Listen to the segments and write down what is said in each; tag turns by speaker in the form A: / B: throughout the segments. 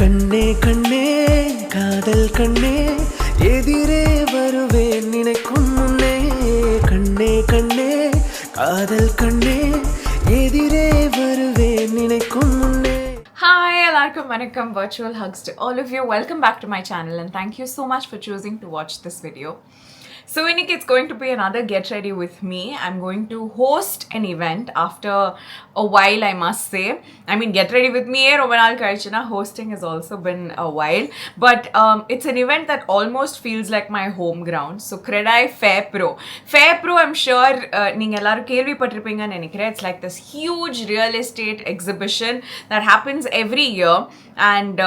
A: கண்ணே கண்ணே காதல் கண்ணே எதிரே வருவேன் நினைக்கும் முன்னே கண்ணே கண்ணே காதல் கண்ணே எதிரே வருவேன் நினைக்கும் முன்னே.
B: Hi, alaikum vanakkam, virtual hugs to all of you. Welcome back to my channel and thank you so much for choosing to watch this video. So Inik, it's going to be another get ready with me. I'm going to host an event after a while, I must say. I mean, get ready with me Romanal Kaichana hosting has also been a while, but it's an event that almost feels like my home ground. So Credai Fairpro. Fairpro, I'm sure neenga ellarum kelvi pattirpeenga nenikren. It's like this huge real estate exhibition that happens every year, and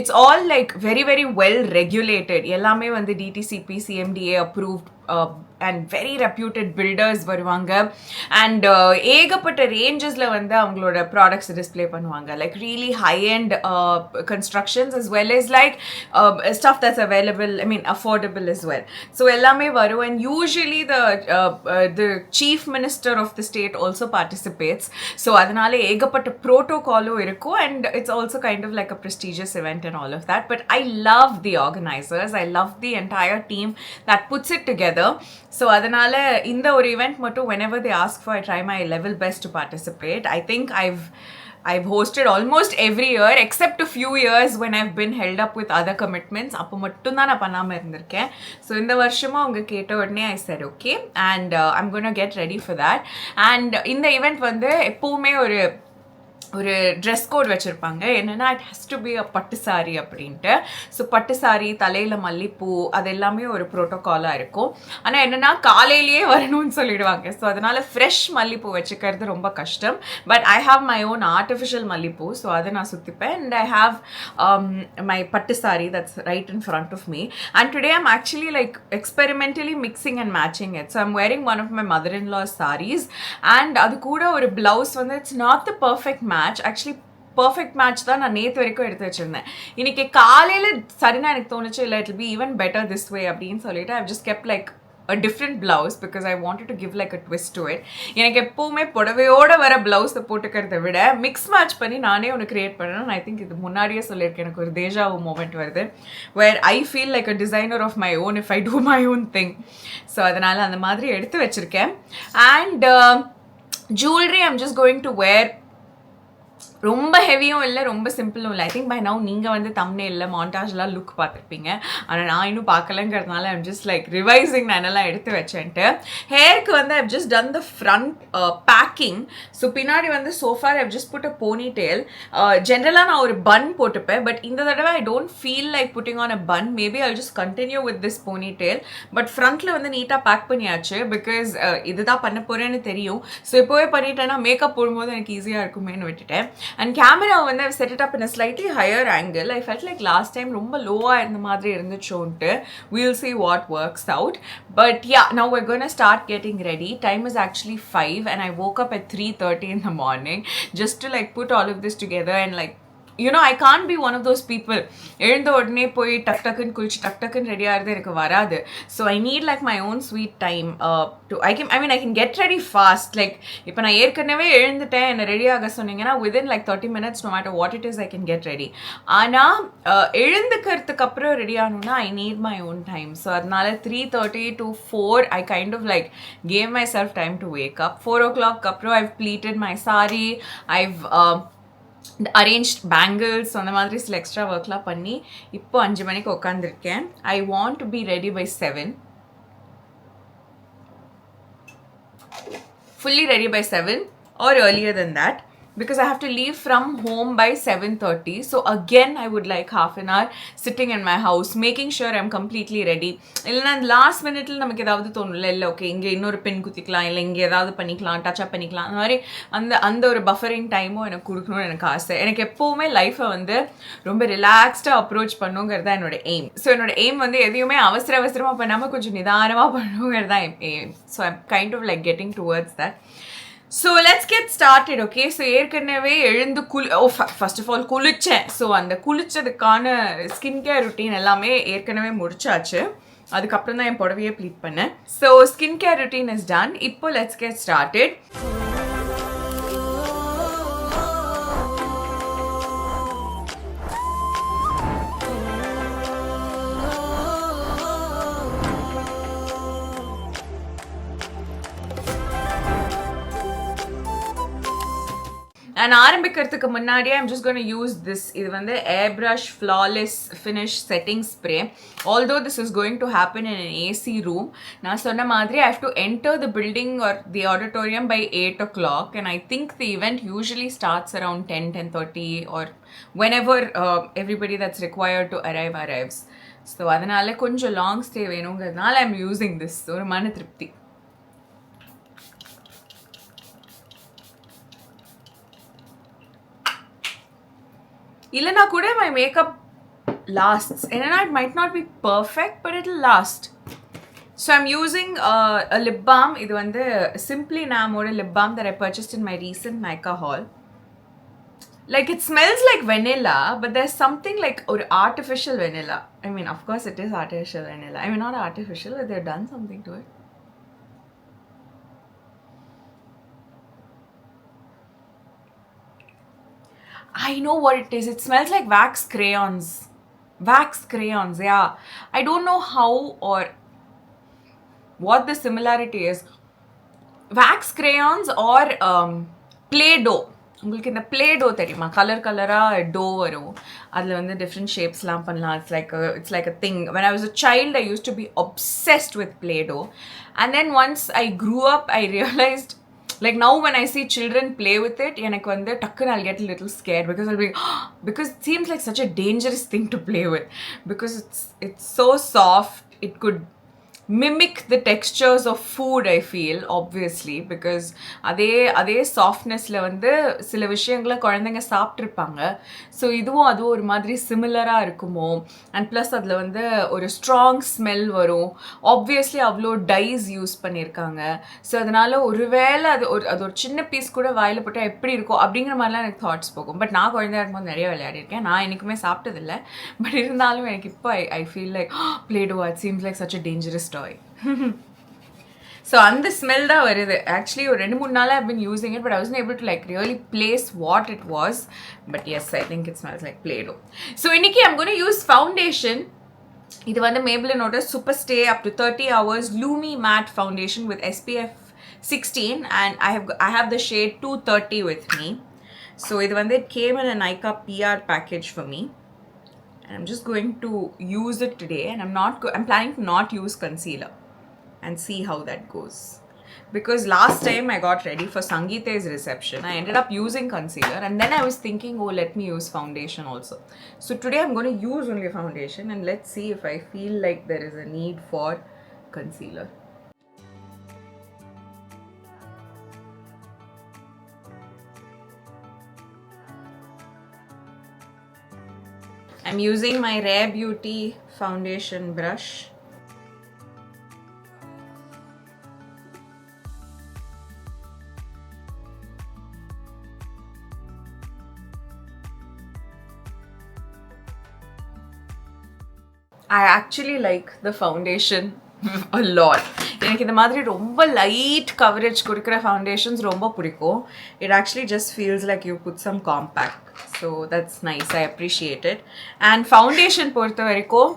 B: it's all like very very well regulated. Ellame vandu DTCP CMDA approved and very reputed builders வருவாங்க, and ஏகப்பட்ட ரேஞ்சஸ்ல வந்து அவங்களோட products display பண்ணுவாங்க, like really high end constructions as well as like stuff that's available, I mean affordable as well. So எல்லாமே வரும், and usually the chief minister of the state also participates. So அதனால ஏகப்பட்ட ப்ரோட்டோகாலும் இருக்கும், and it's also kind of like a prestigious event and all of that. But I love the organizers, I love the entire team that puts it together. So adanale inda or event mattu whenever they ask for, I try my level best to participate. I think I've hosted almost every year except a few years when I've been held up with other commitments. appo mattum na panama irundiruken. So indha varshama unga keta odne I said okay, and I'm going to get ready for that. And in the event vandu eppovume ஒரு dress code வச்சுருப்பாங்க, என்னென்னா it has to be a பட்டு sorry அப்படின்ட்டு. So பட்டு sorry, தலையில் மல்லிப்பூ, அது எல்லாமே ஒரு ப்ரோட்டோகாலாக இருக்கும். ஆனால் என்னென்னா காலையிலேயே வரணும்னு சொல்லிடுவாங்க. ஸோ அதனால் ஃப்ரெஷ் மல்லிப்பூ வச்சுக்கிறது ரொம்ப கஷ்டம். But I have my own artificial மல்லிப்பூ, ஸோ அதை நான் சுற்றிப்பேன். அண்ட் ஐ ஹாவ் மை பட்டு sari that's right in front of me. And today I'm actually like experimentally mixing and matching it. So I'm wearing one of my mother-in-law sarees, and அது கூட ஒரு blouse வந்து it's not the perfect match. Actually perfect match தான் நான் நேற்று வரைக்கும் எடுத்து வச்சுருந்தேன். இன்னைக்கு காலையில் சரினா எனக்கு தோணுச்சு, இல்லை it be even better this way அப்படின்னு சொல்லிட்டு I've just kept like a different blouse because I wanted to give like a twist to it. எனக்கு எப்போவுமே புடவையோட வர ப்ளவுஸை போட்டுக்கிறத விட மிக்ஸ் மேட்ச் பண்ணி நானே ஒன்று க்ரியேட் பண்ணேன். ஐ திங்க் இது முன்னாடியே சொல்லியிருக்கேன், எனக்கு ஒரு தேஜாவு மூமெண்ட் வருது where I feel like a designer of my own if I do my own thing. So அதனால் அந்த மாதிரி எடுத்து வச்சுருக்கேன். And jewelry I'm just going to wear ரொம்ப ஹெவியும் இல்லை, ரொம்ப சிம்பிளும் இல்லை. ஐ திங்க் பை நவ் நீங்கள் வந்து தம்ப்நெயில்ல மாண்டாஜ்லாம் லுக் பார்த்துருப்பீங்க, ஆனால் நான் இன்னும் பார்க்கலங்கிறதுனால ஐம் ஜஸ்ட் லைக் ரிவைசிங் நான் என்னெல்லாம் எடுத்து வச்சேன்ட்டு. ஹேருக்கு வந்து I've just done the front packing. So பின்னாடி வந்து so far I've just put a pony tail. ஜென்ரலாக நான் ஒரு பன் போட்டுப்பேன், பட் இந்த தடவை I don't feel like putting on a bun. Maybe I just continue with this pony tail. But ஃப்ரண்ட்டில் வந்து நீட்டாக பேக் பண்ணியாச்சு பிகாஸ் இதுதான் பண்ண போகிறேன்னு தெரியும். ஸோ இப்போவே பண்ணிட்டேன்னா மேக்கப் போடும்போது எனக்கு ஈஸியாக இருக்குமேன்னு விட்டுட்டேன். And camera when I've set it up in a slightly higher angle, I felt like last time ரொம்ப low-ஆ இருந்த மாதிரி இருந்துச்சோன்ட்டு. We'll see what works out. But yeah, now we're going to start getting ready. Time is actually 5 and I woke up at 3:30 in the morning just to like put all of this together. And like, you know, I can't be one of those people எழுந்த உடனே போய் டக் டக்குன்னு குளிச்சு டக் டக்குன்னு ready ஆகிறது எனக்கு வராது. So I need like my own sweet time to I can get ready fast. Like இப்போ நான் ஏற்கனவே எழுந்துட்டேன், என்னை ரெடி ஆக சொன்னீங்கன்னா within like 30 minutes no matter what it is I can get ready. ஆனால் எழுந்துக்கிறதுக்கு அப்புறம் ரெடி ஆகணும்னா I need my own time. So அதனால 3:30 to 4 I kind of like gave myself time to wake up. 4 o'clock அப்புறம் I've pleated my sari, I've arranged bangles, அந்த மாதிரி சில extra ஒர்க்லாம் பண்ணி இப்போ 5 மணிக்கு உட்காந்துருக்கேன். I want to be ready by 7, fully ready by 7 or earlier than that, because I have to leave from home by 7:30. So again I would like half an hour sitting in my house making sure I'm completely ready. இல்லைனா last மினிட்ல நமக்கு ஏதாவது தோணும்ல, இல்லை okay இங்கே இன்னொரு pen குத்திக்கலாம், இல்லை இங்கே ஏதாவது பண்ணிக்கலாம், டச் அப் பண்ணிக்கலாம், அந்த மாதிரி அந்த ஒரு பஃபரிங் டைமும் எனக்கு கொடுக்கணும்னு எனக்கு ஆசை. எனக்கு எப்போவுமே லைஃப்பை வந்து ரொம்ப ரிலாக்ஸ்டாக அப்ரோச் பண்ணுங்கிறது தான் என்னோட எய்ம். ஸோ என்னோட எய்ம் வந்து எதையுமே அவசரமாக பண்ணாமல் கொஞ்சம் நிதானமாக பண்ணுங்கிறது தான் aim. So I'm kind of like getting towards that. So let's get started, okay? So ஏற்கனவே எழுந்து first of all குளிச்சேன். ஸோ அந்த குளிச்சதுக்கான ஸ்கின் கேர் ருட்டீன் எல்லாமே ஏற்கனவே முடிச்சாச்சு. அதுக்கப்புறம் தான் என் புடவையே ப்ளீட் பண்ணேன். So skin care routine is done. இப்போ லெட்ஸ் கெட் ஸ்டார்டட். And ஆரம்பிக்கிறதுக்கு முன்னாடியே I'm just going to use this. இது வந்து airbrush flawless finish setting spray. Although this is going to happen in an AC room, நான் சொன்ன மாதிரி I have to enter the building or the auditorium by 8 o'clock, and I think the event usually starts around 10:30 or whenever everybody that's required to arrives. So அதனால கொஞ்சம் long stay வேணுங்கிறதுனால I'm using this. ஒரு மன திருப்தி. Ilana kude my makeup lasts. And it might not be perfect, but it'll last. So I'm using a lip balm. Idu vande Simply Namoda lip balm that I purchased in my recent Nykaa haul. Like it smells like vanilla, but there's something like artificial vanilla. I mean, of course it is artificial vanilla. I mean, not artificial, but they've done something to it. I know what it is. It smells like wax crayons. Wax crayons, yeah. I don't know how or what the similarity is. Wax crayons or Play-Doh. உங்களுக்கு இந்த Play-Doh தெரியுமா? கலராக to வரும். அதில் வந்து different ஷேப்ஸ்லாம் பண்ணலாம். It's like a thing. When I was a child, I used to be obsessed with Play-Doh. And then once I grew up, I realized, like now when I see children play with it, I'll get a little scared because I'll be because it seems like such a dangerous thing to play with, because it's so soft. It could mimic the textures of food, I feel, obviously, because அதே softnessல வந்து சில விஷயங்களை குழந்தைங்க சாப்பிட்டிருப்பாங்க. So இதுவும் அதுவும் ஒரு மாதிரி சிமிலராக இருக்குமோ, அண்ட் ப்ளஸ் அதில் வந்து ஒரு ஸ்ட்ராங் ஸ்மெல் வரும். ஆப்வியஸ்லி அவ்வளோ டைஸ் யூஸ் பண்ணியிருக்காங்க. ஸோ அதனால ஒருவேளை அது ஒரு சின்ன பீஸ் கூட வாயில் போட்டால் எப்படி இருக்கும் அப்படிங்கிற மாதிரிலாம் எனக்கு தாட்ஸ் போகும். பட் நான் குழந்தையா இருக்கும்போது நிறைய விளையாடிருக்கேன். நான் எனக்குமே சாப்பிட்டதில்லை. பட் இருந்தாலும் எனக்கு இப்போ I feel like Play-Doh, it seems like such a dangerous toy. So and the smell da varudhu. Actually ஒரு 2-3 நாளா I've been using it, but I wasn't able to like really place what it was. But yes, I think it smells like Play-Doh. So இன்னைக்கு I'm going to use foundation. இது வந்து Maybelline oda Super Stay up to 30 hours Lumi Matte Foundation with SPF 16, and I have the shade 230 with me. So இது வந்து it came in a Nykaa PR package for me. And I'm just going to use it today, and I'm planning to not use concealer and see how that goes, because last time I got ready for Sangeeta's reception, I ended up using concealer, and then I was thinking, oh, let me use foundation also. So today I'm going to use only foundation, and let's see if I feel like there is a need for concealer. I'm using my Rare Beauty foundation brush. I actually like the foundation a lot. எனக்கு இந்த மாதிரி ரொம்ப light coverage கொடுக்குற foundations ரொம்ப பிடிக்கும். It actually just feels like you put some compact. So that's nice. I appreciate it. And foundation பொறுத்த வரைக்கும்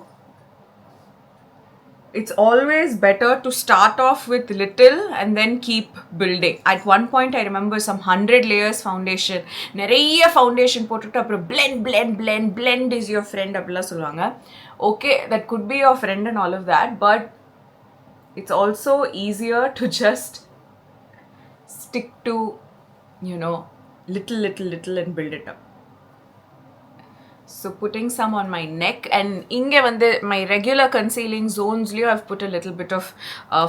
B: it's always better to start off with little and then keep building. At one point I remember some 100 layers foundation. நிறைய foundation போட்டுட்டு அப்புறம் blend is your friend அப்படிலாம் சொல்லுவாங்க. Okay, that could be your friend and all of that, but it's also easier to just stick to, little and build it up. So putting some on my neck, and inge vande my regular concealing zones liyo I've put a little bit of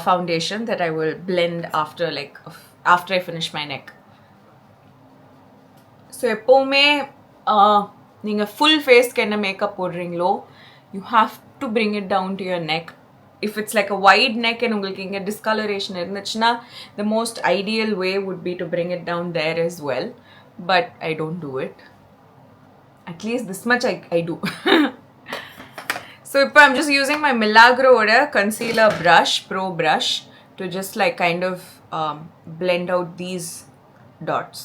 B: foundation that I will blend after I finish my neck. So எப்பவுமே நீங்க full face க்கு என்ன makeup போடுறீங்களோ, you have to bring it down to your neck. If it's like a wide neck and உங்களுக்கு இங்க discoloration இருந்துச்சுன்னா, the most ideal way would be to bring it down there as well, but I don't do it. At least this much I do. So இப்போ I'm just using my Milagro oda concealer brush, Pro brush, to just like kind of blend out these dots.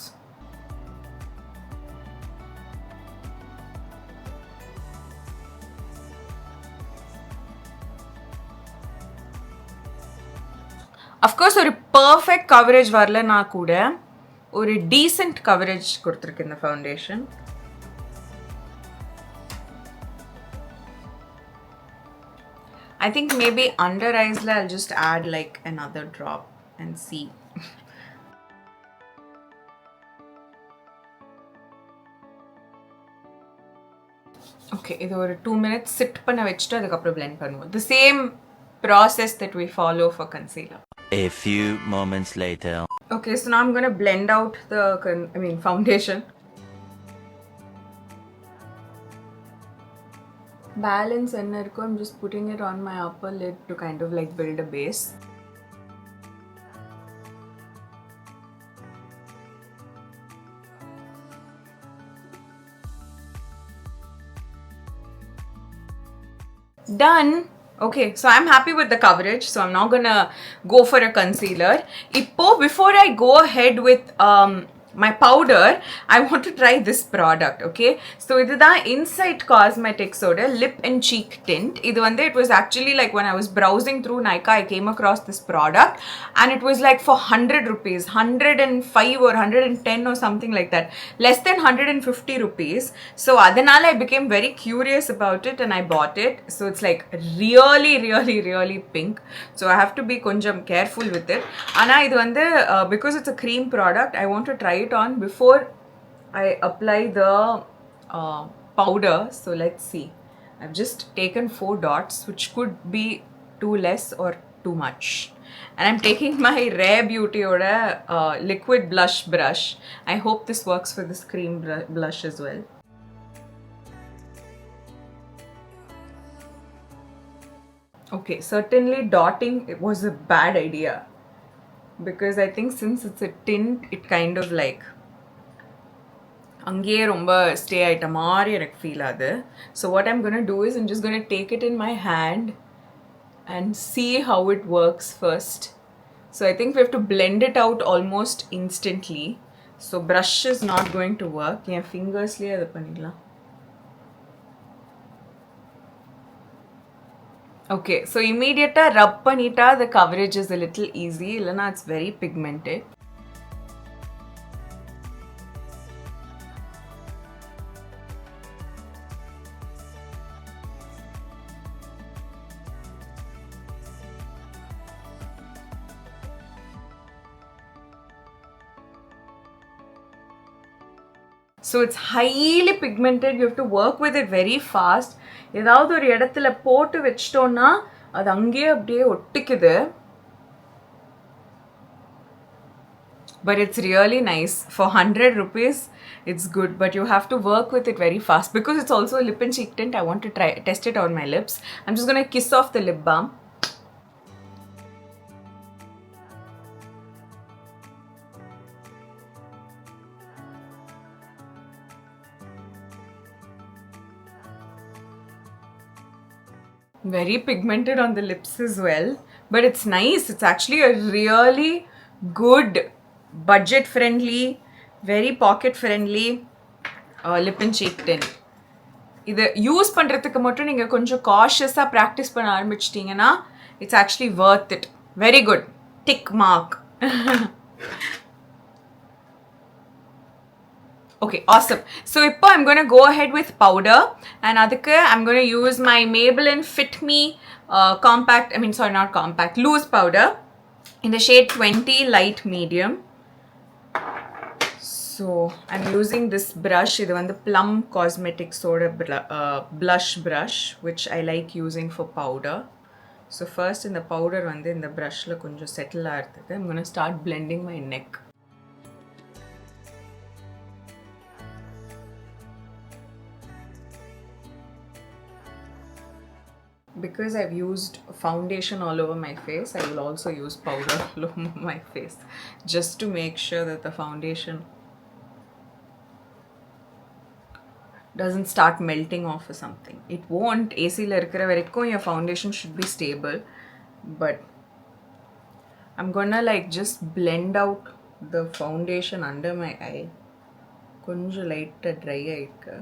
B: Of course ஒரு perfect coverage வரலனா கூட ஒரு decent coverage கொடுத்திருக்கு இந்த foundation. I think maybe under eyes I'll just add like another drop and see. Okay, இது ஒரு 2 minutes sit பண்ண வச்சிட்டு அதுக்கு அப்புறம் blend பண்ணுவோம். The same process that we follow for concealer.
C: A few moments later.
B: Okay, so now I'm going to blend out the foundation. Balance enna irukku, I'm just putting it on my upper lid to kind of like build a base. Done. Okay, so I'm happy with the coverage, so I'm now gonna go for a concealer. Before I go ahead with my powder, I want to try this product. Okay, so this is Insight Cosmetics oda lip and cheek tint. It was actually like when I was browsing through Nykaa, I came across this product and it was like for 100 rupees, 105 or 110 or something like that, less than 150 rupees. So adanal I became very curious about it and I bought it. So it's like really pink, so I have to be konjam careful with it. Ana idu because it's a cream product, I want to try it on before I apply the powder. So let's see. I've just taken 4 dots, which could be too less or too much, and I'm taking my Rare Beauty oda liquid blush brush. I hope this works for this cream blush as well. Okay, certainly dotting was a bad idea, because I think since it's a tint, it kind of like அங்கேயே ரொம்ப stay ஆயிட்ட மாதிரி எனக்கு feel ஆகுது. So what I'm going to do is I'm just going to take it in my hand and see how it works first. So I think we have to blend it out almost instantly. So brush is not going to work. என் ஃபிங்கர்ஸ்லேயே அதை பண்ணிடலாம். Okay, so immediately rub panita, the coverage is a little easy. Illana, it's very pigmented. So it's highly pigmented. You have to work with it very fast. ஏதாவது ஒரு இடத்துல போட்டு வெச்சிட்டோம்னா அது அங்கேயே அப்படியே ஒட்டிக்குது. But it's really nice. For 100 rupees, it's good. But you have to work with it very fast. Because it's also a lip and cheek tint, I want to test it on my lips. I'm just going to kiss off the lip balm. Very pigmented on the lips as well, but it's nice. It's actually a really good budget friendly, very pocket friendly lip and cheek tint. இதை use பண்ணுறதுக்கு மட்டும் நீங்கள் கொஞ்சம் காஷியஸாக practice பண்ண ஆரம்பிச்சிட்டிங்கன்னா it's actually worth it. Very good. Tick mark. Okay, awesome. So now I'm going to go ahead with powder, and adukku I'm going to use my Maybelline Fit Me loose powder in the shade 20 light medium. So I'm using this brush. This is the Plum Cosmetics blush brush, which I like using for powder. So first in the powder in the brush la konjam settle aagudhu. I'm going to start blending my neck. Because I've used foundation all over my face, I will also use powder all over my face, just to make sure that the foundation doesn't start melting off or something. It won't. AC la irukra varaikkum your foundation should be stable, but I'm gonna like just blend out the foundation under my eye. Konja light dry aayirukku.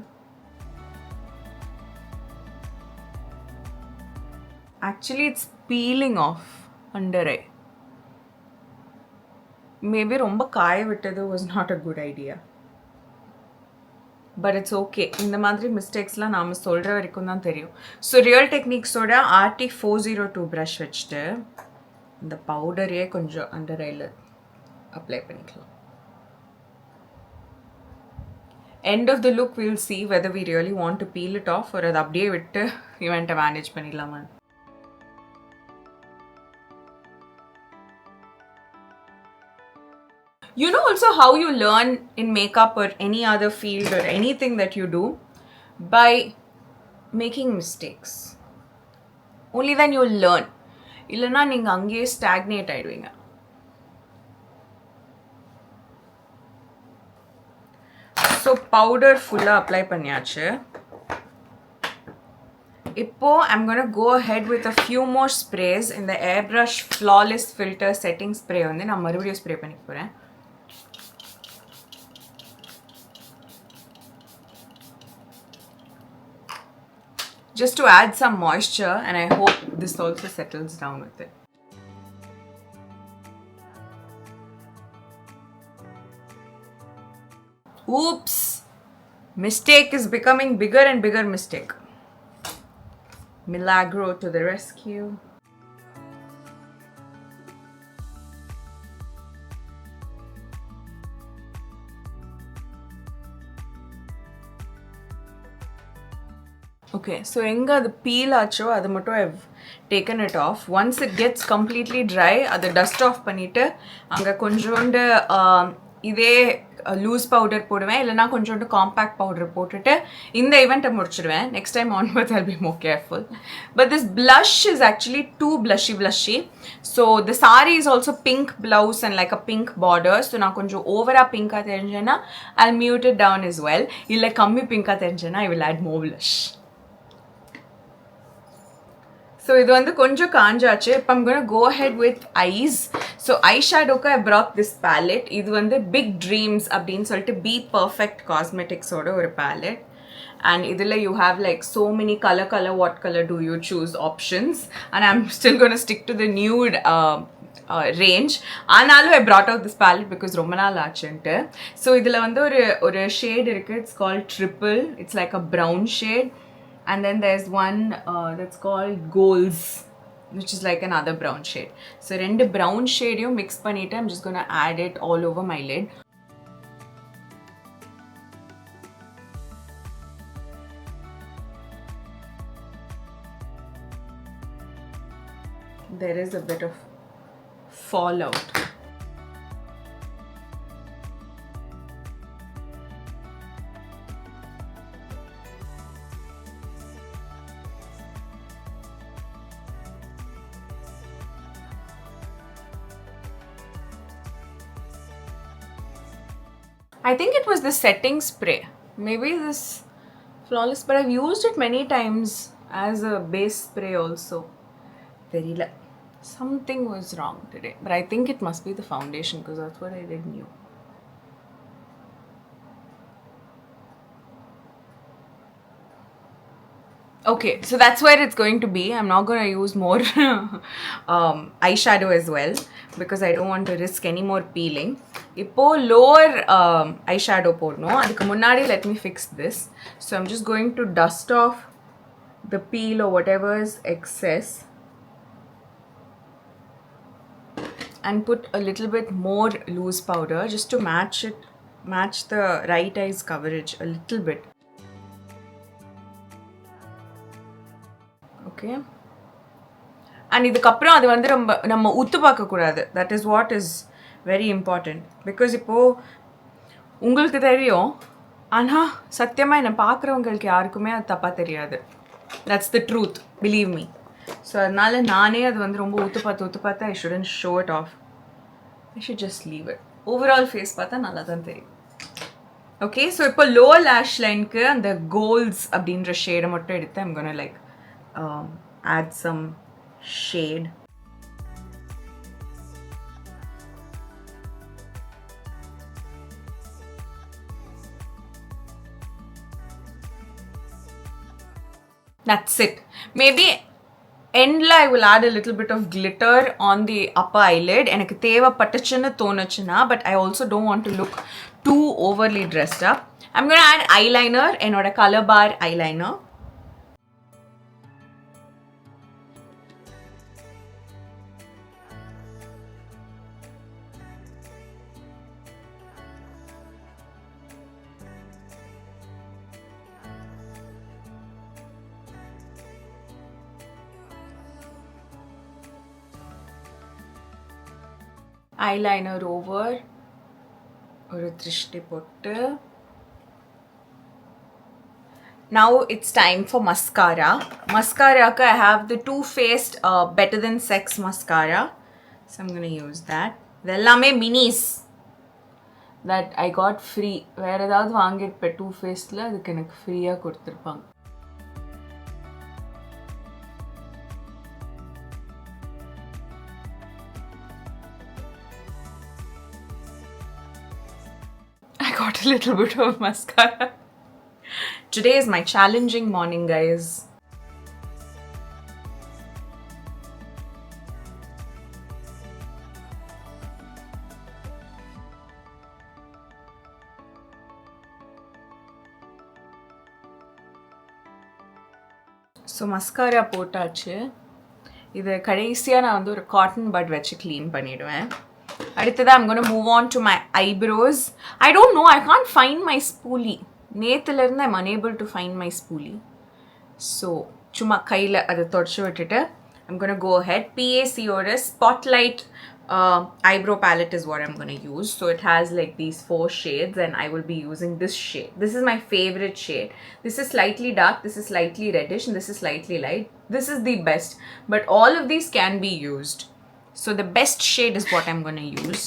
B: Actually, it's peeling off under eye. Maybe ரொம்ப காய விட்டது was not a good idea. But it's okay. இந்த மாதிரி மிஸ்டேக்ஸ்லாம் நாம் சொல்கிற வரைக்கும் தான் தெரியும். ஸோ ரியல் டெக்னிக்ஸோட RT402 ப்ரஷ் வச்சுட்டு இந்த பவுடரையே கொஞ்சம் அண்டர் ஐயில் அப்ளை பண்ணிக்கலாம். End of the look we'll see whether we really want to peel it off or அது அப்படியே விட்டு இவன்ட்ட மேனேஜ் பண்ணிடலாமா. You know also how you learn in makeup or any other field or anything that you do? By making mistakes. Only then you'll learn. இல்லைனா நீங்கள் அங்கேயே stagnate ஆகிடுவீங்க. So powder ஃபுல்லாக apply பண்ணியாச்சு. இப்போ I'm going to go ahead with a few more sprays. இந்த airbrush flawless filter setting spray வந்து நான் மறுபடியும் ஸ்ப்ரே பண்ணி போகிறேன். Just to add some moisture, and I hope this also settles down with it. Oops! Mistake is becoming bigger and bigger mistake. Milagro to the rescue. Okay, so enga the peel acho adu mattum I've taken it off. Once it gets completely dry, adu dust off பண்ணிட்டு அங்க கொஞ்சோண்டு இதே loose powder போடுவேன், இல்லைனா கொஞ்சோண்டு compact powder போட்டுட்டு இந்த ஈவெண்ட்டை முடிச்சிடுவேன். Next time onwards I'll be more careful. But this blush is actually too blushy. So the saree is also pink blouse and like a pink border. So நான் கொஞ்சம் ஓவரா பிங்கா தெரிஞ்சேன்னா I'll mute it down as well. இல்லை கம்மி பிங்கா தெரிஞ்சேன்னா I will add more blush. So இது வந்து கொஞ்சம் காஞ்சாச்சு. இப்போ I'm going to go ahead with eyes. So eyeshadowக்கு I brought this palette. இது வந்து Big Dreams அப்படின்னு சொல்லிட்டு Be Perfect Cosmetics ஓட ஒரு palette. And இதில் you have like so many color, what color do you choose options. And I'm still going to stick to the nude range. ஆனாலும் I brought out this palette because ரொம்ப நாள் ஆச்சுன்ட்டு. So இதில் வந்து ஒரு shade இருக்கு. It's called Triple. It's like a brown shade. And then there's one that's called Golds, which is like another brown shade. So rendu brown shade you mix பண்ணிட்டு I'm just going to add it all over my lid. There is a bit of fallout. I think it was the setting spray. Maybe this flawless, but I've used it many times as a base spray also. Therila. Something was wrong today, but I think it must be the foundation because that's what I did new. Okay, so that's where it's going to be. I'm not going to use more eyeshadow as well because I don't want to risk any more peeling. இப்போ lower eyeshadow போடணும். அதுக்கு முன்னாடி let me fix this. So I'm just going to dust off the peel or whatever is excess and put a little bit more loose powder just to match the right eye's coverage a little bit. Okay. And இதுக்கப்புறம் அது வந்து நம்ம உத்து பார்க்கக்கூடாது. That is what is very important. Because இப்போ உங்களுக்கு தெரியும், ஆனால் சத்தியமாக என்னை பார்க்குறவங்களுக்கு யாருக்குமே அது தப்பாக தெரியாது. That's the truth. Believe me. So அதனால நானே அது வந்து ரொம்ப உத்து பார்த்து I shouldn't show it off. I should just leave it. Overall face பார்த்தா நல்லா தான் தெரியும். Okay, so இப்போ lower lash lineக்கு அந்த Golds அப்படின்ற ஷேடை மட்டும் எடுத்து I'm gonna like add some shade. That's it. Maybe Endla I will add a little bit of glitter on the upper eyelid. எனக்கு தேவைப்பட்டுச்சுன்னு தோணுச்சுன்னா, but I also don't want to look too overly dressed up. I'm going to add eyeliner, என்னோட color bar eyeliner. Eyeliner over ஒரு திருஷ்டி போட்டு. Now it's time for mascara. Mascara I have the Too Faced Better Than Sex mascara, so I'm going to use that. இதெல்லாமே minis that I got free. வேற ஏதாவது வாங்கிருப்பேன் Too Facedல, அதுக்கு எனக்கு ஃப்ரீயா கொடுத்திருப்பாங்க. I got a little bit of mascara. Today is my challenging morning, guys. So mascara போட்டாச்சு. இது கடைசியா நான் வந்து ஒரு காட்டன் பட் வச்சு க்ளீன் பண்ணிடுவேன். அடுத்தது I'm going to move on to my eyebrows. I don't know, I can't find my spoolie. நேத்துல இருந்து I'm unable to find my spoolie. So சும்மா கையில அதை தொடச்சு விட்டுட்டு I'm going to go ahead. PAC ஓட Spotlight eyebrow palette is what I'm going to use. So it has like these 4 shades and I will be using this shade. This is my favorite shade. This is slightly dark, this is slightly reddish, and this is slightly light. This is the best, but all of these can be used. So the best shade is what I'm going to use.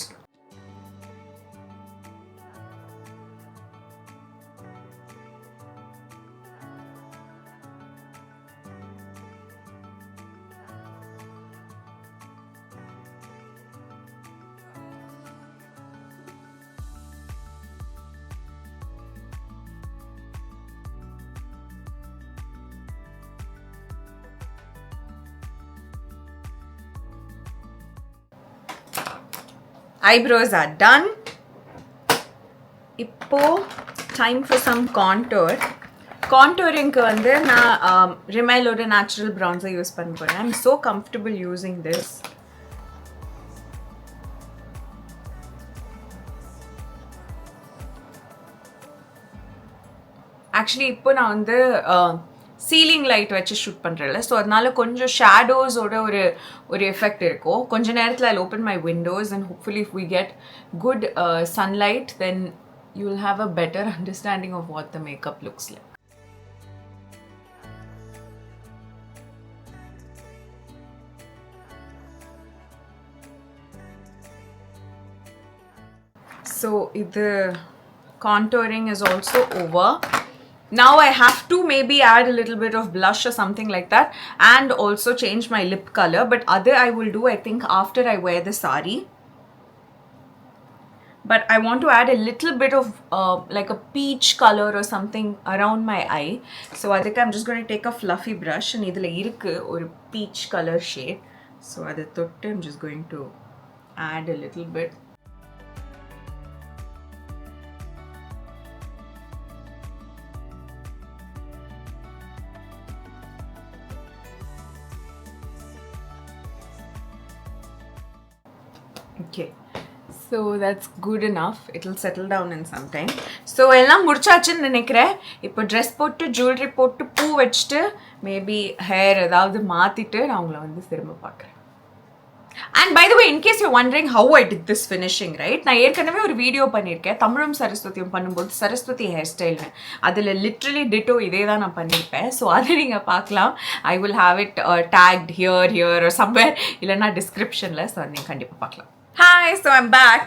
B: Eyebrows are done. இப்போ time for some contour. Contouring க்கு வந்து நான் Rimmel ஓட natural bronzer use பண்ண போறேன். I'm so comfortable using this. Actually இப்போ நான் வந்து சீலிங் லைட் வச்சு ஷூட் பண்ணுறேன்ல, ஸோ அதனால கொஞ்சம் ஷேடோஸோட ஒரு எஃபெக்ட் இருக்கும். கொஞ்ச நேரத்தில் I'll open my windows and hopefully if we get good sunlight then you will have a better understanding of what the makeup looks like. So the contouring is also over. Now I have to maybe add a little bit of blush or something like that and also change my lip color, but other I will do I think after I wear the sari. But I want to add a little bit of like a peach color or something around my eye. So I think I'm just going to take a fluffy brush and idhula irukku or peach color shade. So adha thottu I'm just going to add a little bit. Okay, so that's good enough. It'll settle down in some time. So எல்லாம் முடிச்சாச்சுன்னு நினைக்கிறேன். இப்போ dress போட்டு jewellery போட்டு பூ வச்சுட்டு maybe hair ஏதாவது மாற்றிட்டு நான் உங்களை வந்து திரும்ப பார்க்குறேன். And by the way, in case you're wondering how I did this finishing, right? நான் ஏற்கனவே ஒரு வீடியோ பண்ணியிருக்கேன் தமிழும் சரஸ்வதியும் பண்ணும்போது சரஸ்வதி ஹேர் ஸ்டைல்னு. அதில் லிட்ரலி டிட்டோ இதே தான் நான் பண்ணியிருப்பேன். ஸோ அதை நீங்கள் பார்க்கலாம். I will have it tagged here or somewhere இல்லைன்னா டிஸ்கிரிப்ஷனில். ஸோ நீங்கள் கண்டிப்பாக பார்க்கலாம். Hi, so I'm back.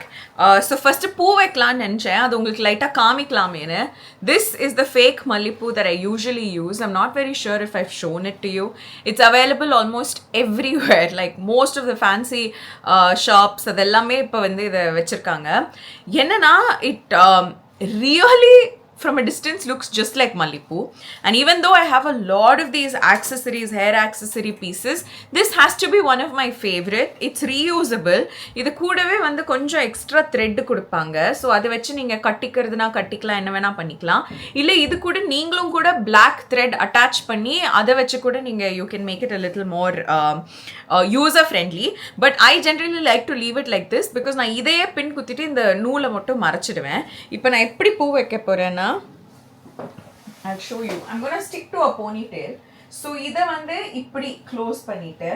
B: So first பூ வைக்கலான்னு நினச்சேன், அது உங்களுக்கு லைட்டாக காமிக்கலாமேன்னு. This is the fake மல்லிப்பூ that I usually use. I'm not very sure if I've shown it to you. It's available almost everywhere, like most of the fancy shops. அதெல்லாமே இப்போ வந்து இதை வச்சுருக்காங்க. என்னன்னா it really from a distance looks just like Mallipu. And even though I have a lot of these accessories, hair accessory pieces, this has to be one of my favorite. It's reusable. இது கூடவே வந்து கொஞ்சம் extra thread கொடுப்பாங்க. So அதை வச்சு நீங்கள் கட்டிக்கிறதுனா கட்டிக்கலாம், என்ன வேணால் பண்ணிக்கலாம். இல்லை இது கூட நீங்களும் கூட பிளாக் த்ரெட் அட்டாச் பண்ணி அதை வச்சு கூட நீங்கள் you can make it a little more user friendly. But I generally like to leave it like this because நான் இதையே பின் குத்திட்டு இந்த நூலை மட்டும் மறைச்சிடுவேன். இப்போ நான் எப்படி பூ வைக்க போகிறேன்னா, I'll show you. I'm going to stick to a ponytail. So இதை வந்து இப்படி க்ளோஸ் பண்ணிட்டு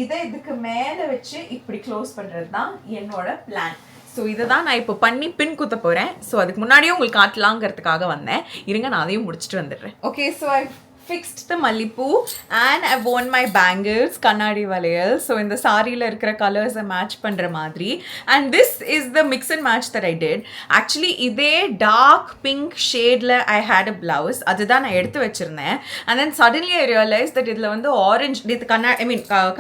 B: இதை இதுக்கு மேலே வச்சு இப்படி க்ளோஸ் பண்ணுறது தான் என்னோட பிளான். ஸோ இதை தான் நான் இப்போ பண்ணி பின் குத்த போகிறேன். ஸோ அதுக்கு முன்னாடியே உங்களுக்கு காட்டலாங்கிறதுக்காக வந்தேன். இருங்க, நான் அதையும் முடிச்சுட்டு வந்துடுறேன். Okay, so I fixed the Mallipu and I've worn my bangles, kannadi valayal. So in the sari la irukra colors match pandra madri. And this is the mix and match that I did. Actually idhe dark pink shade la I had a blouse. Adha na eduthu vechirundhen. And then suddenly I realized that idla vandu orange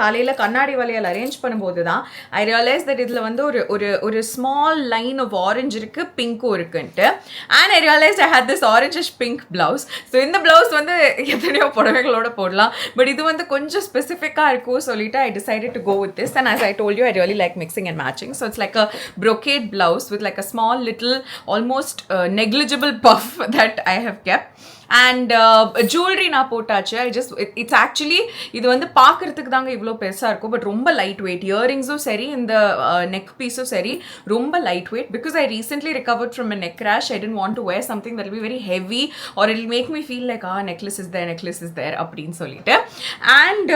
B: kalayila kannadi valayal arrange பண்ணும்போது தான் I realized that idla vandu ஒரு small line of orange irukku, pink irukku. And I realized I had this orangish pink blouse. So in the blouse vandu எத்தனையோ புடவைகளோட போடலாம், but இது வந்து கொஞ்சம் ஸ்பெசிஃபிக்காக இருக்கும் சொல்லிட்டு I decided to go with this. And as I told you, I really like mixing and matching. So it's like a brocade blouse with like a small little almost negligible puff that I have kept. And jewelry நான் போட்டாச்சு. It's actually இது வந்து பார்க்கறதுக்கு தாங்க இவ்வளோ பெருசாக இருக்கும், but ரொம்ப லைட் வெயிட். இயரிங்ஸும் சரி, இந்த நெக் பீஸும் சரி, ரொம்ப light weight. Because I recently recovered from a neck crash. I didn't want to wear something that will be very heavy or it make me feel like necklace is there அப்படின்னு சொல்லிட்டு. And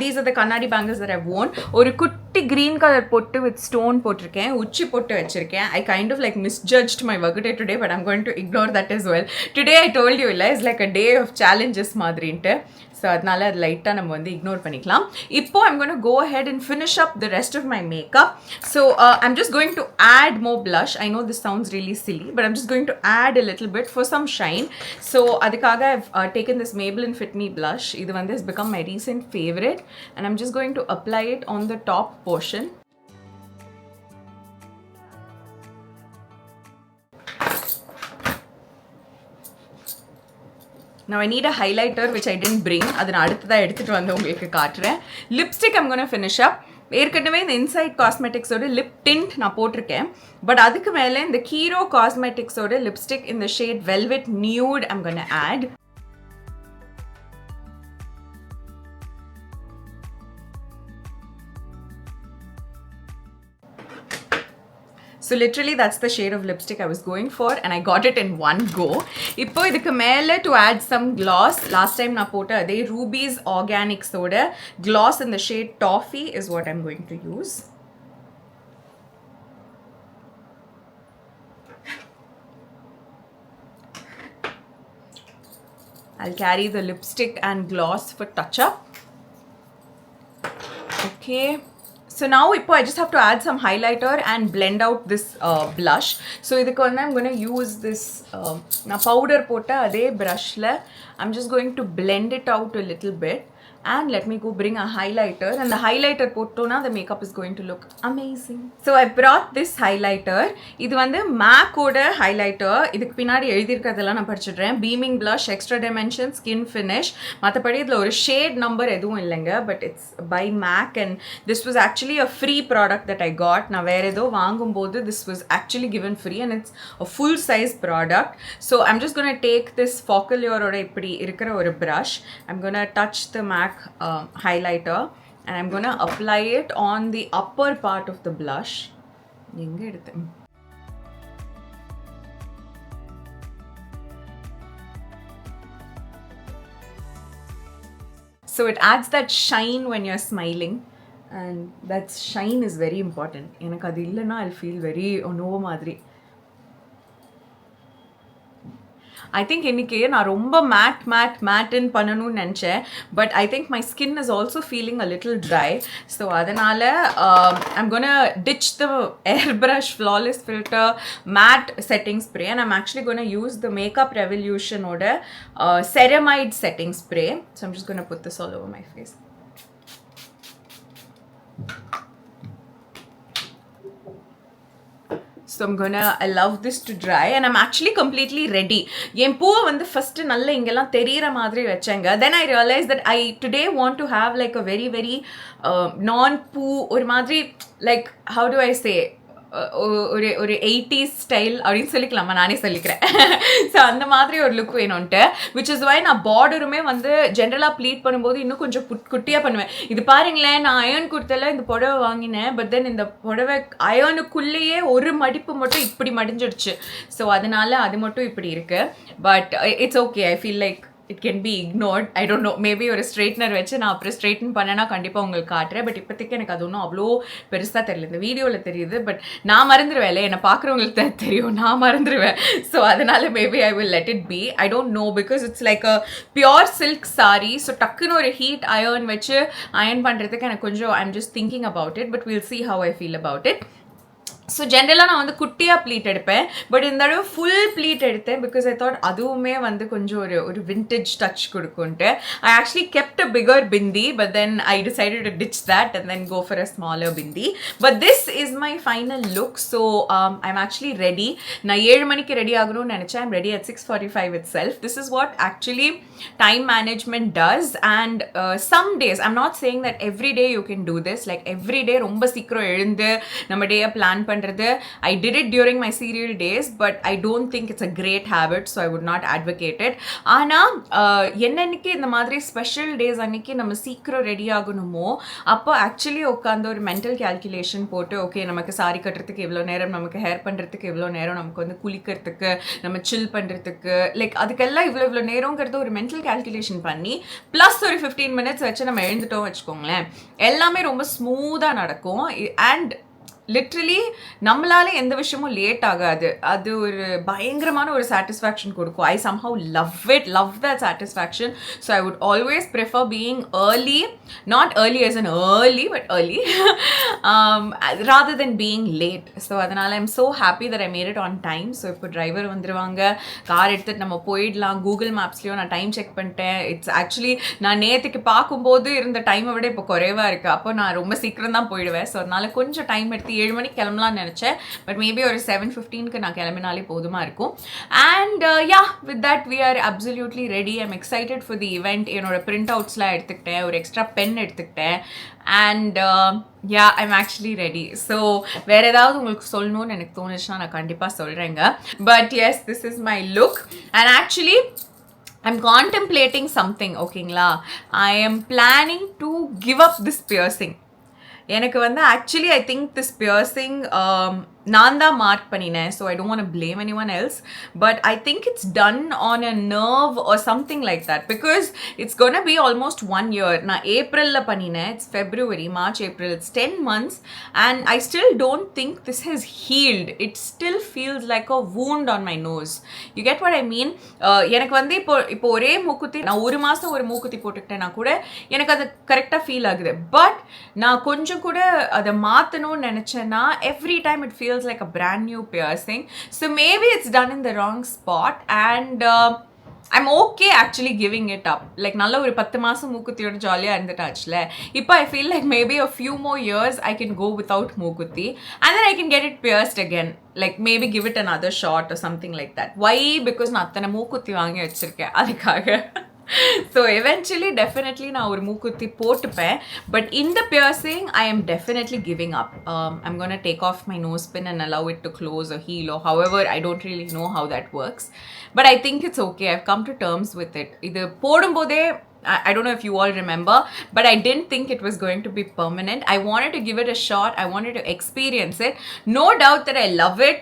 B: these are த கண்ணாடி bangles that I worn. ஒரு குட்டி green colour பொட்டு with stone போட்டிருக்கேன், உச்சி பொட்டு வச்சிருக்கேன். I kind of like misjudged my work day today, but I'm going to ignore that as well. Today I told you is like a day of challenges மாதிரின்ட்டு. So அதனால அது லைட்டாக நம்ம வந்து இக்னோர் பண்ணிக்கலாம். இப்போ I'm going to go ahead and finish up the rest of my makeup. So I'm just going to add more blush. I know this sounds really silly, but I'm just going to add a little bit for some shine. So அதுக்காக I've taken this Maybelline Fit Me blush. இது வந்து has become my recent favorite, and I'm just going to apply it on the top portion. Now I need a highlighter which I didn't bring. அது நான் அடுத்ததாக எடுத்துகிட்டு வந்து உங்களுக்கு காட்டுறேன். Lipstick I'm going to finish up. ஏற்கனவே இந்த inside காஸ்மெட்டிக்ஸோட lip tint நான் போட்டிருக்கேன், பட் அதுக்கு மேலே இந்த கீரோ காஸ்மெட்டிக்ஸோட லிப்ஸ்டிக் இந்த shade velvet nude I'm going to add. So literally that's the shade of lipstick I was going for, and I got it in one go. இப்போ இதுக்கு மேலே to add some gloss, last time நான் போட்ட அதே Ruby's Organics ஓட gloss in the shade Toffee is what I'm going to use. I'll carry the lipstick and gloss for touch up. Okay. So now I just have to add some highlighter and blend out this blush. So idukku vandu I'm going to use this na powder potta adhe brush la I'm just going to blend it out a little bit. And let me go bring a highlighter, and the highlighter pottona the makeup is going to look amazing. So I brought this highlighter. Idu vandu MAC oda highlighter. Idukku pinadi எழுதிருக்கிறதெல்லாம் நான் படிச்சிடுறேன். Beaming blush, extra dimension, skin finish. மற்றபடி இதில் ஒரு shade number எதுவும் இல்லைங்க, but it's by Mac, and this was actually a free product that I got. நான் வேறு ஏதோ வாங்கும்போது this was actually given free, and it's a full size product. So I'm just gonna take this ஃபாக்கலியோரோட இப்படி இருக்கிற ஒரு brush. I'm gonna touch the Mac highlighter, and I'm gonna apply it on the upper part of the blush. எங்க எடுத்தேன்? So it adds that shine when you're smiling, and that shine is very important. எனக்கு அது இல்லைன்னா I'll feel very no மாதிரி. I think இன்னைக்கு நான் ரொம்ப மேட்டுன்னு பண்ணணும்னு நினச்சேன், but I think my skin is also feeling a little dry. So அதனால் I'm gonna ditch the airbrush flawless filter matte setting spray, and I'm actually gonna use the Makeup Revolution oda ceramide setting spray. So I'm just gonna put this all over my face. So I'm gonna allow this to dry and I'm actually completely ready. என் பூவை வந்து first நல்ல இங்கெல்லாம் தெரியிற மாதிரி வச்சேங்க. Then I realized that I today want to have like a very very non-poo ஒரு மாதிரி like how do I say ஒரு 80s style அப்படின்னு சொல்லிக்கலாமா, நானே சொல்லிக்கிறேன். ஸோ அந்த மாதிரி ஒரு லுக் வேணும்ன்ட்டு, விச் இஸ் வை நான் பார்டருமே வந்து ஜென்ரலாக ப்ளீட் பண்ணும்போது இன்னும் கொஞ்சம் குட்டியாக பண்ணுவேன். இது பாருங்களேன், நான் அயர்ன் கொடுத்தல இந்த புடவை வாங்கினேன், பட் தென் இந்த புடவை அயர்னுக்குள்ளேயே ஒரு மடிப்பு மட்டும் இப்படி மடிஞ்சிடுச்சு. ஸோ அதனால அது மட்டும் இப்படி இருக்கு. But it's okay, I feel like it can be ignored. I don't know, maybe ஒரு ஸ்ட்ரைட்னர் வச்சு நான் அப்புறம் ஸ்ட்ரைட்டன் பண்ணேன்னா கண்டிப்பாக உங்களுக்கு காட்டுறேன். பட் இப்போதைக்கு எனக்கு அது ஒன்றும் அவ்வளோ பெருசாக தெரியல. இந்த வீடியோவில் தெரியுது, பட் நான் மறந்துடுவேன். என்னை பார்க்குறவங்களுக்கு தான் தெரியும், நான் மறந்துடுவேன். ஸோ அதனால maybe I will let it be. I don't know, because it's like a pure silk sorry. So டக்குன்னு ஒரு ஹீட் அயர்ன் வச்சு அயர்ன் பண்ணுறதுக்கு எனக்கு கொஞ்சம் I am just thinking about it, but will see how I feel about it. So ஜென்ரலாக நான் வந்து குட்டியாக ப்ளீட் எடுப்பேன், பட் இந்த தடவை ஃபுல் ப்ளீட் எடுத்தேன் பிகாஸ் ஐ தாட் அதுவுமே வந்து கொஞ்சம் ஒரு vintage touch கொடுக்குன்ட்டு. I actually kept a bigger bindi, but then I decided to ditch that and then go for a smaller bindi. But this is my final look. So I am actually ready. நான் 7 மணிக்கு ready ஆகணும்னு நினச்சேன். I'm ready at 6:45 itself. This is what actually time management does. And some days, I'm not saying that every day you can do this, like every day ரொம்ப சீக்கிரம் எழுந்து நம்ம டேயை plan பண்ணுறது. I did it during my serial days, but I don't think it's a great habit, so I would not advocate it. ஆனால் என்னன்னைக்கு இந்த மாதிரி special days அன்னைக்கு நம்ம சீக்கிரம் ரெடி ஆகணுமோ அப்போ ஆக்சுவலி உட்காந்து ஒரு மென்டல் கேல்குலேஷன் போட்டு, ஓகே நமக்கு சாரி கட்டுறதுக்கு எவ்வளோ நேரம், நமக்கு ஹேர் பண்ணுறதுக்கு எவ்வளோ நேரம், நமக்கு வந்து குளிக்கிறதுக்கு, நம்ம சில் பண்ணுறதுக்கு, லைக் அதுக்கெல்லாம் இவ்வளோ நேரங்கிறது ஒரு மென்டல் கேல்குலேஷன் பண்ணி ப்ளஸ் ஒரு 15 minutes வச்சு நம்ம எழுந்துட்டோம் வச்சுக்கோங்களேன், எல்லாமே ரொம்ப ஸ்மூத்தாக நடக்கும். அண்ட் லிட்ரலி நம்மளால எந்த விஷயமும் லேட் ஆகாது. அது ஒரு பயங்கரமான ஒரு சாட்டிஸ்ஃபேக்ஷன் கொடுக்கும். I somehow love that satisfaction. So I would always prefer being early, not early as an early, but early rather than being late. So அதனால் I am so happy that I made it on time. So இப்போ driver வந்துடுவாங்க, car எடுத்துகிட்டு நம்ம போயிடலாம். Google மேப்ஸ்லேயும் நான் time check பண்ணிட்டேன். It's actually நான் நேற்றுக்கு பார்க்கும்போது இருந்த டைமை விட இப்போ குறைவாக இருக்குது. அப்போ நான் ரொம்ப சீக்கிரம் தான் போயிடுவேன். ஸோ அதனால் கொஞ்சம் டைம் எடுத்து 7 மணிக்கு கிளம்பலாம்னு நினச்சேன், பட் மேபி ஒரு 7:15க்கு நான் கிளம்பினாலே போதுமா இருக்கும். And yeah, with that we are absolutely ready. I'm excited for the event. என்னோட பிரிண்ட் அவுட்ஸ்லாம் எடுத்துக்கிட்டேன், ஒரு எக்ஸ்ட்ரா பென் எடுத்துக்கிட்டேன். And yeah, I'm actually ready. So வேறு ஏதாவது உங்களுக்கு சொல்லணும்னு எனக்கு தோணுச்சுன்னா நான் கண்டிப்பாக சொல்கிறேங்க. But yes, this is my look. And actually I'm contemplating something, ஓகேங்களா. I am planning to give up this piercing. எனக்கு வந்து actually I think this piercing நான் தான் மார்க் பண்ணினேன். So I don't want to blame anyone else, but I think it's done on a nerve or something like that, because it's gonna be almost 1 year. நான் ஏப்ரலில் பண்ணினேன். It's February, March, April, it's 10 months and I still don't think this has healed. It still feels like a wound on my nose. You get what I மீன்? எனக்கு வந்து இப்போ ஒரே மூக்குத்தி, நான் 1 மாதம் ஒரு மூக்குத்தி போட்டுக்கிட்டேன்னா கூட எனக்கு அது கரெக்டாக ஃபீல் ஆகுது. பட் நான் கொஞ்சம் கூட அதை மாற்றணும்னு நினச்சேன்னா every time it feels like a brand new piercing. So maybe it's done in the wrong spot and I'm okay actually giving it up. Like நல்ல ஒரு 10 மாசம் மூக்குத்தியோட ஜாலியா இருந்துட்டாச்சுல. இப்போ I feel like maybe a few more years I can go without மூக்குத்தி and then I can get it pierced again. Like maybe give it another shot or something like that. Why? Because நான் அத்தனை மூக்குத்தி வாங்கி வச்சிருக்கேன் அதுக்காக. So eventually definitely நான் ஒரு மூக்குத்தி போட்டுப்பேன். But in the piercing I am definitely giving up. I'm going to take off my nose pin and allow it to close or heal or however. I don't really know how that works. But I think it's okay. I've come to terms with it. இது போடும்போதே I don't know if you all remember, but I didn't think it was going to be permanent. I wanted to give it a shot. I wanted to experience it. No doubt that I love it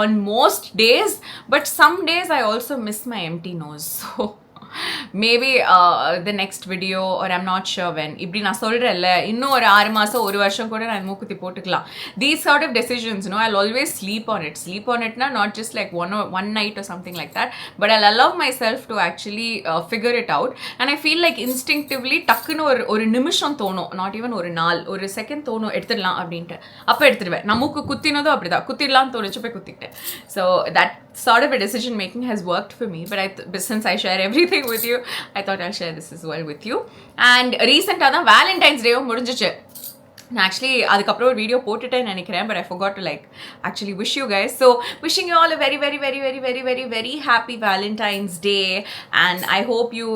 B: on most days, but some days I also miss my empty nose. So maybe the next video or I'm not sure when. இப்படி நான் சொல்கிறேன்ல, இன்னும் ஒரு 6 மாதம் 1 வருஷம் கூட நான் மூக்குத்தி போட்டுக்கலாம். These sort of decisions, you know, I'll always sleep on it. Sleep on it na, not just like one night or something like that, but I'll allow myself to actually figure it out. And I feel like instinctively டக்குன்னு ஒரு நிமிஷம் தோணும், not even ஒரு நாள், ஒரு second தோணும் எடுத்துடலாம் அப்படின்ட்டு. அப்போ எடுத்துடுவேன். நான் மூக்கு குத்தினதும் அப்படிதான், குத்திடலாம் தோணுச்சு போய் குத்திக்கிட்டேன். So that sort of a decision making has worked for me, but since I share everything with you, I thought I'll share this as well with you. And recent ஆனா Valentine's Day முடிஞ்சிச்சு. actually அதுக்கப்புறம் ஒரு video போட்டுட்டேன்னு நினைக்கிறேன், but I forgot to like actually wish you guys. So wishing you all a very very very very very very very happy Valentine's Day, and I hope you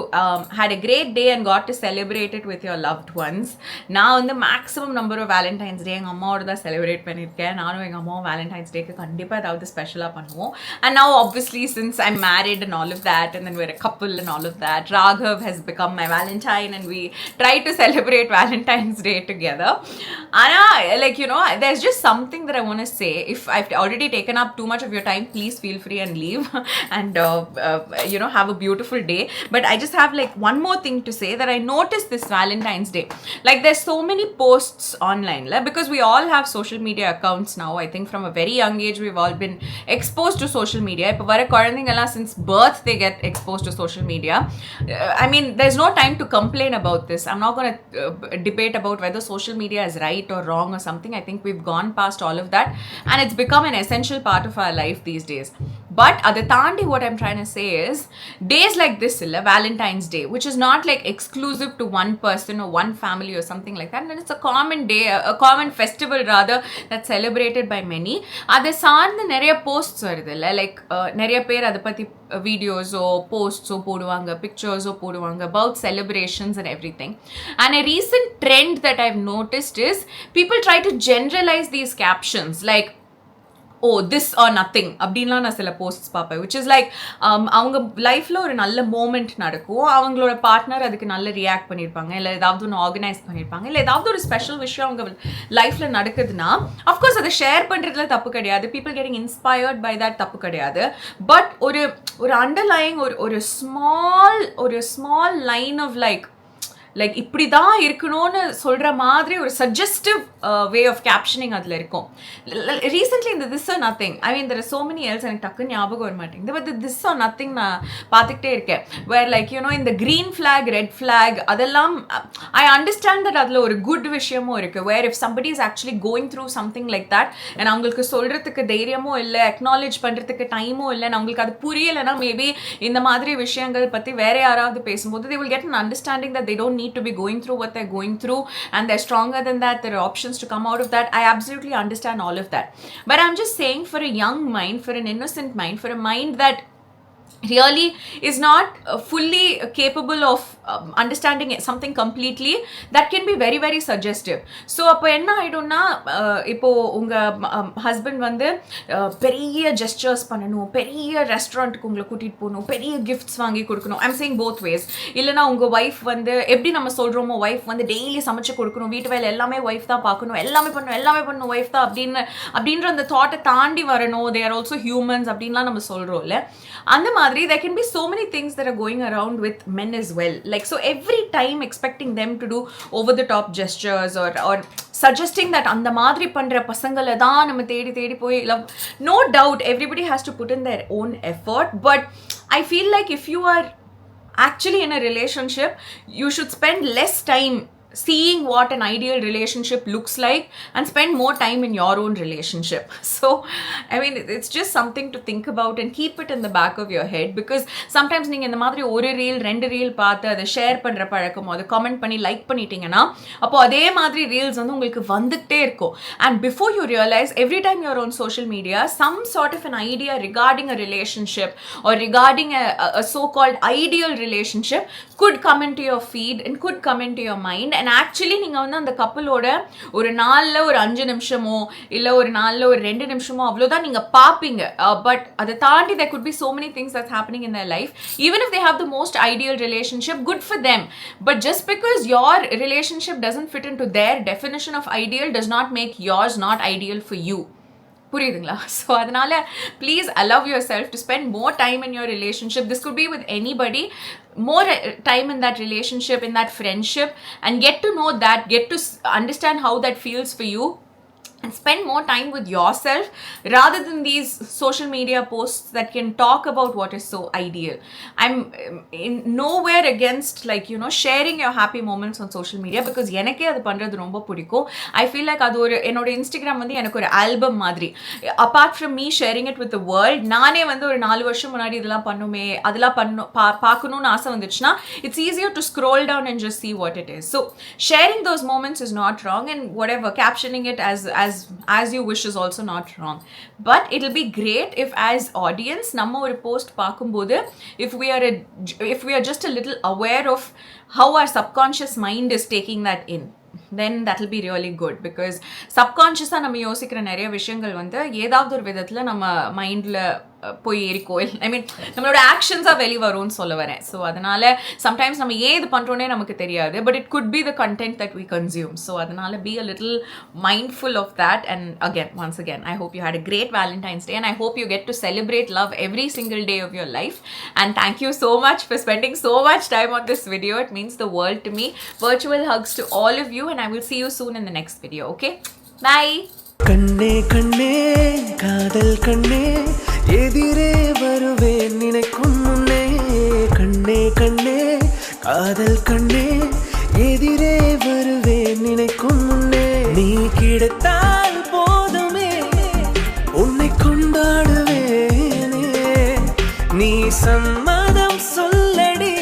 B: had a great day and got to celebrate it with your loved ones. நான் வந்து maximum number of Valentine's Day எங்கள் அம்மாவோட தான் celebrate பண்ணியிருக்கேன். நானும் எங்கள் அம்மாவும் Valentine's Dayக்கு கண்டிப்பாக ஏதாவது ஸ்பெஷலாக பண்ணுவோம். And now obviously since I'm married and all of that, and then we're a couple and all of that, Raghav has become my Valentine and we try to celebrate Valentine's Day together. Anna, like, you know, there's just something that I want to say. If I've already taken up too much of your time, please feel free and leave and you know, have a beautiful day. But I just have like one more thing to say, that I noticed this Valentine's Day, like there's so many posts online, like, because we all have social media accounts now. I think from a very young age we've all been exposed to social media. Ipo vara kolandingala since birth they get exposed to social media. I mean, there's no time to complain about this. I'm not going to debate about whether social media is right or wrong or something. I think we've gone past all of that and it's become an essential part of our life these days. But adu taandi, what I'm trying to say is, days like this illa, Valentine's Day, which is not like exclusive to one person or one family or something like that, and it's a common day, a common festival rather, that's celebrated by many. Adu saarndu neriya posts varudhu illa, like neriya per adu patti videos or posts or poduvanga, pictures or poduvanga about celebrations and everything. And a recent trend that I've noticed is people try to generalize these captions like, oh, this or nothing அப்படின்லாம் நான் சில posts பார்ப்பேன், which is like அவங்க லைஃப்பில் ஒரு நல்ல moment நடக்கும், அவங்களோட பார்ட்னர் அதுக்கு நல்ல ரியாக்ட் பண்ணியிருப்பாங்க, இல்லை ஏதாவது ஒன்று ஆர்கனைஸ் பண்ணியிருப்பாங்க, இல்லை ஏதாவது ஒரு ஸ்பெஷல் விஷயம் அவங்க லைஃப்பில் நடக்குதுன்னா அஃப்கோர்ஸ் அதை ஷேர் பண்ணுறதுல தப்பு கிடையாது, people getting inspired by that தப்பு கிடையாது. பட் ஒரு அண்டர்லைங் ஒரு ஸ்மால் லைன் ஆஃப் லைக் இப்படி தான் இருக்கணும்னு சொல்கிற மாதிரி ஒரு சஜஸ்டிவ் வே ஆஃப் கேப்ஷனிங் அதில் இருக்கும். ரீசெண்ட்லி இந்த this or nothing, I mean there are so many else, எனக்கு டக்குன்னு ஞாபகம் வர மாட்டேங்குது, பட் திஸ் ஆர் நத்திங் நான் பார்த்துக்கிட்டே இருக்கேன். வேர் லைக் யூனோ இந்த க்ரீன் ஃப்ளாக், ரெட் ஃப்ளாக், அதெல்லாம் ஐ அண்டர்ஸ்டாண்ட் தட் அதில் ஒரு குட் விஷயமும் இருக்குது. Where if somebody is actually going through something like that and அவங்களுக்கு சொல்கிறதுக்கு தைரியமும் இல்லை, அக்னாலேஜ் பண்ணுறதுக்கு டைமும் இல்லை, அவங்களுக்கு அது புரியலைன்னா மேபி இந்த மாதிரி விஷயங்கள் பற்றி வேற யாராவது பேசும்போது they will get an understanding that they don't need to be going through what they're going through and they're stronger than that, there are options to come out of that. I absolutely understand all of that, but I'm just saying, for a young mind, for an innocent mind, for a mind that really is not fully capable of understanding something completely, that can be very very suggestive. So appo enna aidumna, ipo unga husband வந்து பெரிய gestures பண்ணனும், பெரிய ரெஸ்டாரண்ட்க்கு உங்களை கூட்டிட்டு போகணும், பெரிய gifts வாங்கி கொடுக்கணும், I'm saying both ways. இல்லைனா உங்க வைஃப் வந்து எப்படி நம்ம சொல்றோமோ, வைஃப் வந்து டெய்லி சமைச்சு கொடுக்கணும், வீட்டு வேலை எல்லாமே வைஃப் தான் பார்க்கணும், எல்லாமே பண்ணணும் வைஃப் தான் அப்படின்ற அந்த தாட்டை தாண்டி வரணும், they are also humans அப்படின்லாம் நம்ம சொல்றோம்ல. அந்த மாதிரி there can be so many things that are going around with men as well, like so every time expecting them to do over the top gestures or suggesting that அந்த மாதிரி பண்ற பசங்களை தான் நம்ம தேடி போய் love. No doubt everybody has to put in their own effort, but I feel like if you are actually in a relationship, you should spend less time seeing what an ideal relationship looks like and spend more time in your own relationship. So I mean, it's just something to think about and keep it in the back of your head, because sometimes நீங்க இந்த மாதிரி ஒரு reel ரெண்டு reel பார்த்து அதை share பண்ற பழக்கமோ அதை comment பண்ணி லைக் பண்ணிட்டீங்கன்னா அப்போ அதே மாதிரி ரீல்ஸ் வந்து உங்களுக்கு வந்துட்டே இருக்கும். And before you realize, every time you're on social media, some sort of an idea regarding a relationship or regarding a so-called ideal relationship could come into your feed and could come into your mind. And actually நீங்க வந்து அந்த கப்பலோட ஒரு நாள்ல ஒரு 5 நிமிஷமோ இல்ல ஒரு நாள்ல ஒரு 2 நிமிஷமோ அவ்வளவுதான் நீங்க பாப்பீங்க. பட் அதை தாண்டி there could be so many things that's happening in their life. Even if they have the most ideal relationship, good for them. But just because your relationship doesn't fit into their definition of ideal does not make yours not ideal for you. புரியுதுங்களா? So அதனால please allow yourself to spend more time in your relationship. This could be with anybody. More time in that relationship, in that friendship, and get to know that, get to understand how that feels for you. and spend more time with yourself rather than these social media posts that can talk about what is so ideal. I'm in nowhere against, like, you know, sharing your happy moments on social media, because enake adu pandrathu romba pidikum. I feel like adu oru enoda Instagram vandu enak oru album madri. Apart from me sharing it with the world, naane vandu oru 4 varsham munadi idella pannume adala paakanum aasa vanduchna, it's easier to scroll down and just see what it is. So sharing those moments is not wrong, and whatever, captioning it as you wish is also not wrong. But it'll be great if, as audience, namma or post paakumbodhu, if we are just a little aware of how our subconscious mind is taking that in, then that'll be really good. Because subconscious ah நம்ம யோசிக்கிற நிறைய விஷயங்கள் வந்து ஏதாவது ஒரு விதத்துல நம்ம மைண்ட்ல போய் ஏறிக்கோ, ஐ மீன் நம்மளோட ஆக்ஷன்ஸாக வெளி வரும்னு சொல்ல வரேன். ஸோ அதனால சம்டைம்ஸ் நம்ம ஏது பண்ணுறோன்னே நமக்கு தெரியாது, but it could be the content that we consume. So அதனால be a little mindful of that. And again, once again, I hope you had a great Valentine's Day, and I hope you get to celebrate love every single day of your life. And thank you so much for spending so much time on this video. It means the world to me. Virtual hugs to all of you, and I will see you soon in the next video. Okay, bye.
A: கண்ணே கண்ணே காதல் கண்ணே எதிரே வருவேன் நினைக்கும் முன்னே. கண்ணே கண்ணே காதல் கண்ணே எதிரே வருவேன் நினைக்கும் முன்னே. நீ கிடைத்தால் போதுமே உன்னை கொண்டாடுவேனே, நீ சம்மதம் சொல்லடி.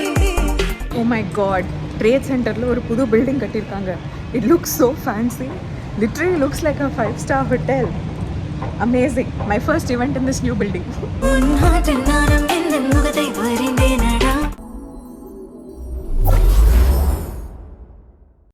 B: Oh my god, Trade Centerல ஒரு புது பில்டிங் கட்டிருக்காங்க. It looks so fancy. Literally looks like a 5-star hotel. Amazing. My first event in this new building.